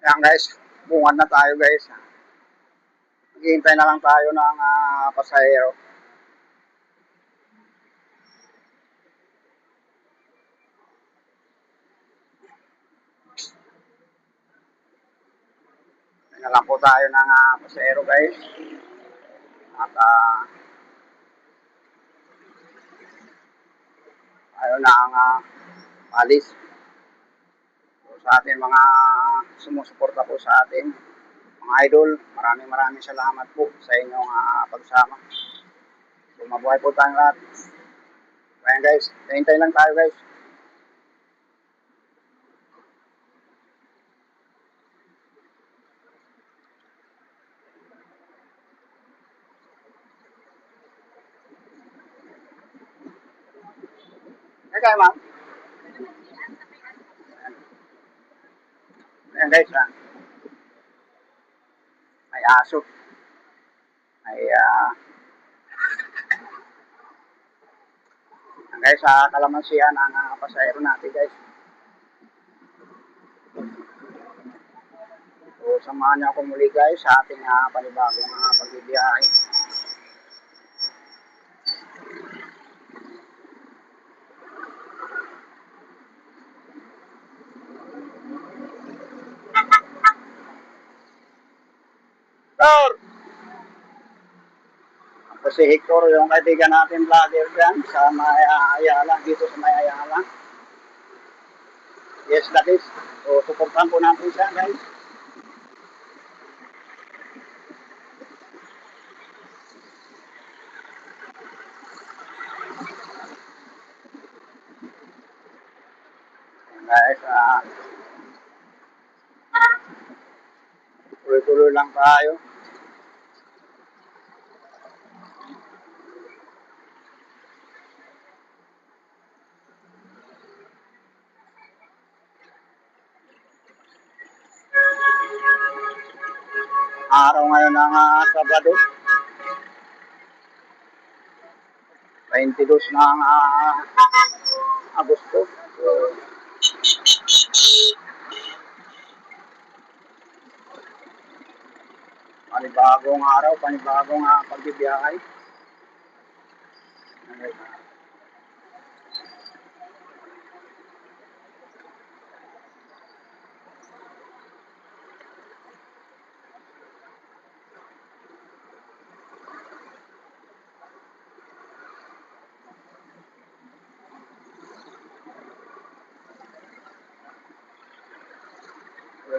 Ayan guys, bungad na tayo guys. Maghihintay na lang tayo ng pasahero. Hintay na lang po tayo ng pasahero guys. At tayo na ang alis. So, sa ating mga sumusuporta po sa atin, mga idol, maraming salamat po sa inyong pagsama. So, mabuhay po tayong lahat. Ayan guys, hintay lang tayo guys. Okay, ma'am. Ayan guys, may aso. May guys, kalamansian ang pasahero natin guys. So, samahan niyo ako muli guys sa ating panibagong pagbibiyahe. Sir! Ako si Hector, yung kaibigan natin vlogger dyan sa Ayala, dito sa Ayala. Yes, that is. So, suportahan po natin siya guys. Guys, tuloy-tuloy lang tayo. Araw ngayon ng Sabado. 22 ng Agosto. So, panibagong araw, panibagong pagbibiyahe.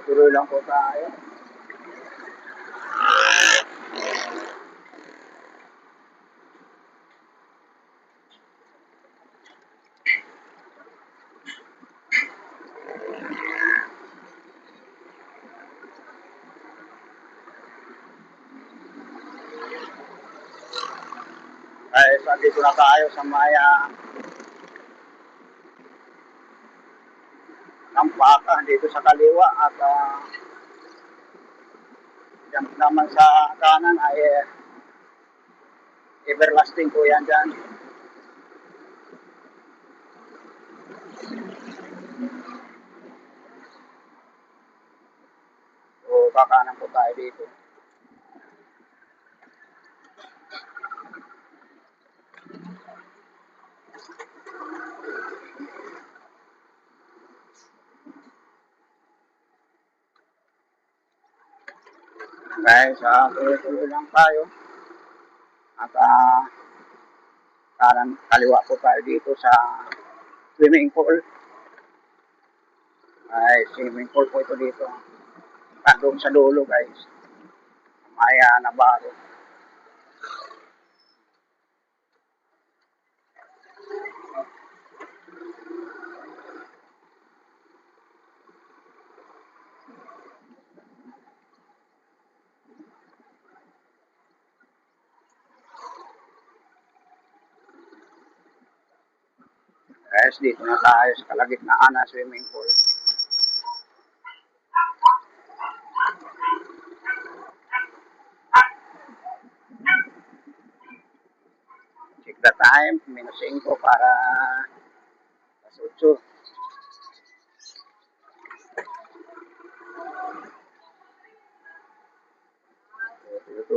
Tuloy lang po tayo. Guys, dito na tayo sa Maya Nampaka, dito sa kaliwa at yan naman sa kanan ay everlasting po yan dyan. So, kakanan po tayo dito. Guys, tuloy-tuloy lang tayo. At kanan, kaliwa po tayo dito sa swimming pool. Ay, swimming pool po ito dito. Doon sa dulo guys. Maya Navarro. Guys, dito na tayo sa kalagitnaan na swimming pool. Check the time, -5 para +8.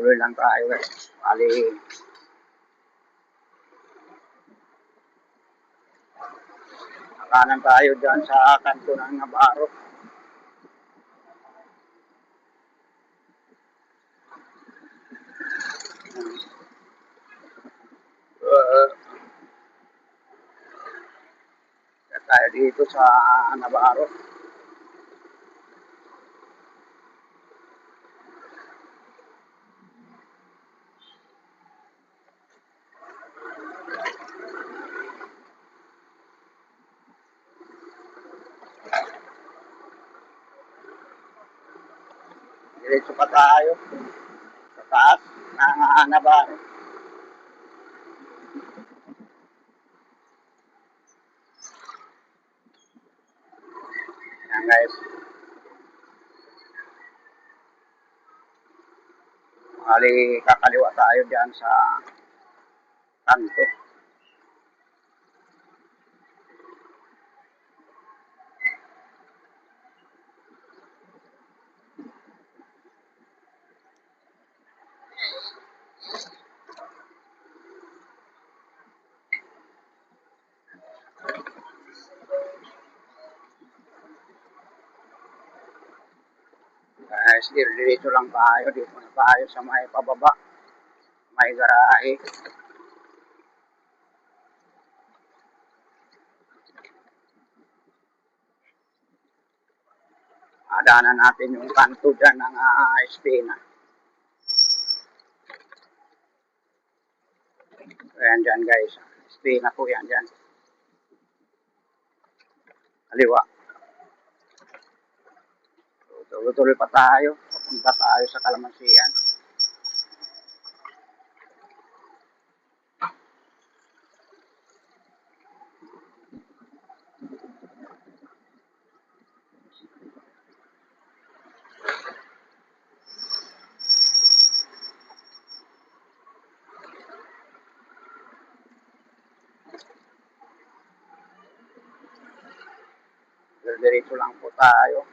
tuloy lang tayo guys. Bali, kanan tayo dyan sa kanto ng Navarro. Tayo dito sa Navarro. Diretso pa tayo sa taas ng Navarro. Yan guys. Bali, kakaliwa tayo dyan sa kanto. Guys, diretso lang tayo. Dito na tayo sa may pababa. May garahe. Adaanan natin yung kanto dyan ng Espina. Ayan dyan guys. Espina po yan dyan. Kaliwa. Tuloy-tuloy pa tayo. Papunta tayo sa Kalamansian. Diretso lang po tayo.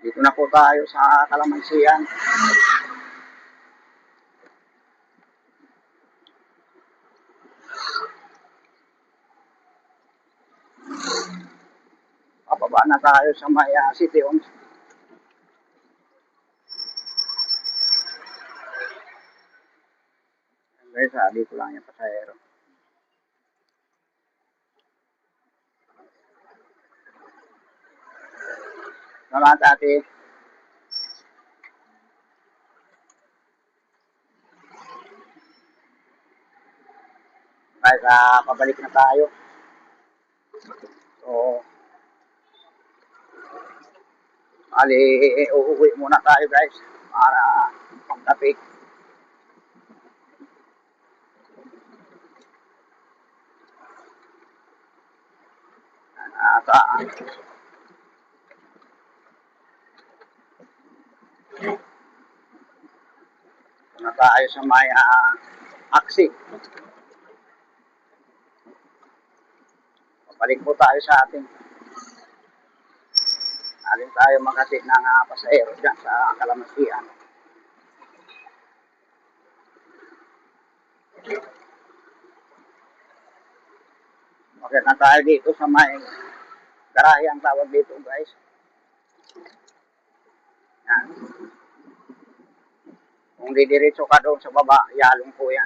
Dito na po tayo sa Kalamansian. Pababa na tayo sa may City Homes. Guys, dito lang yung pasahero. Salamat ate. Guys, pabalik na tayo. So, bali, uuwi muna tayo guys para pangkape. At na tayo sa may aksi. Pabalik po tayo sa ating alin tayo magkatid ng pasahero dyan sa Kalamansian. Okay na tayo dito sa may garahe ang tawag dito guys. Yan. Kung didiretso ka doon sa baba, yalong po yan.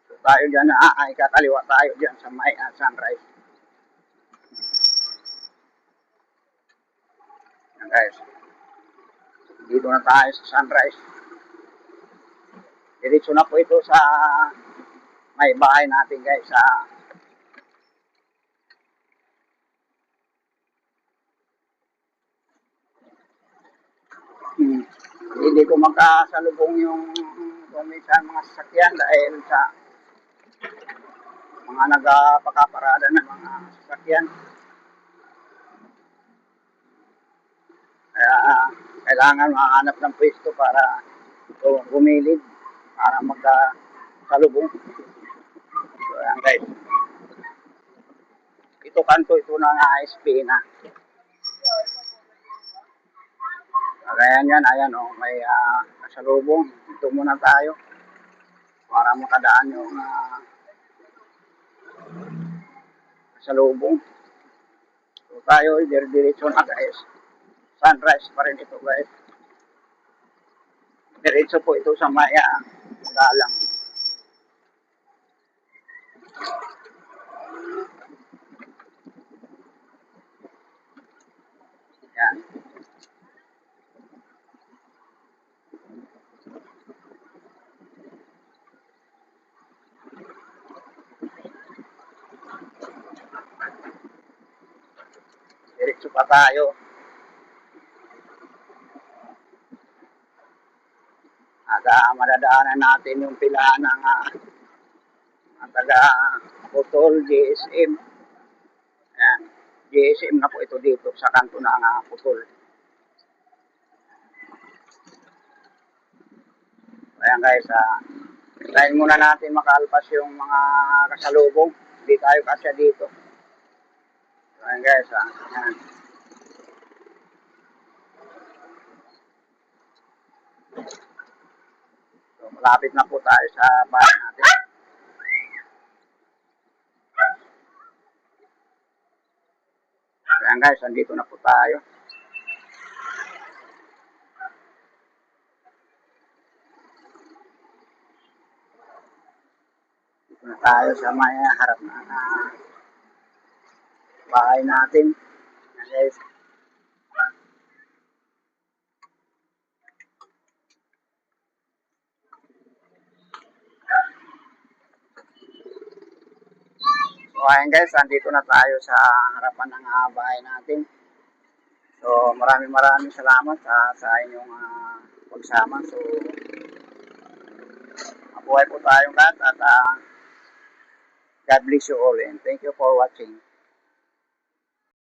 So, tayo dyan ay kakaliwa tayo dyan sa may Sunrise. Yan guys. Dito na tayo sa Sunrise. Diretso na po ito sa may bahay natin guys sa hindi ko magkasalubong yung minsan mga sasakyan dahil sa mga nagpakaparada ng mga sasakyan. Kaya kailangan mahanap ng pwesto para gumilid para magkasalubong. So ayan guys. Ito kanto ito ng ISP na. Kaya yan, ayan o, may kasalubong. Ito muna tayo para makadaan yung kasalubong. So tayo, diretso na guys. Sunrise pa rin ito guys. Diretso po ito sa Maya Galang. Yan. Diretso pa tayo. At madadaanan natin yung pila ng taga Putol, GSM. Ayan. GSM na po ito dito sa kanto ng Putol. Ayan guys, tayo muna natin makalpas yung mga kasalubong. Hindi tayo kasya dito. Ayan guys, ayan. So, malapit na po tayo sa bahay natin. Ayan guys, andito na po tayo. Dito na tayo sa may harap na bahay natin. Ayan guys. So ayan guys, andito na tayo sa harapan ng bahay natin. So maraming salamat sa inyong pagsama. So mabuhay po tayong lahat at God bless you all and thank you for watching.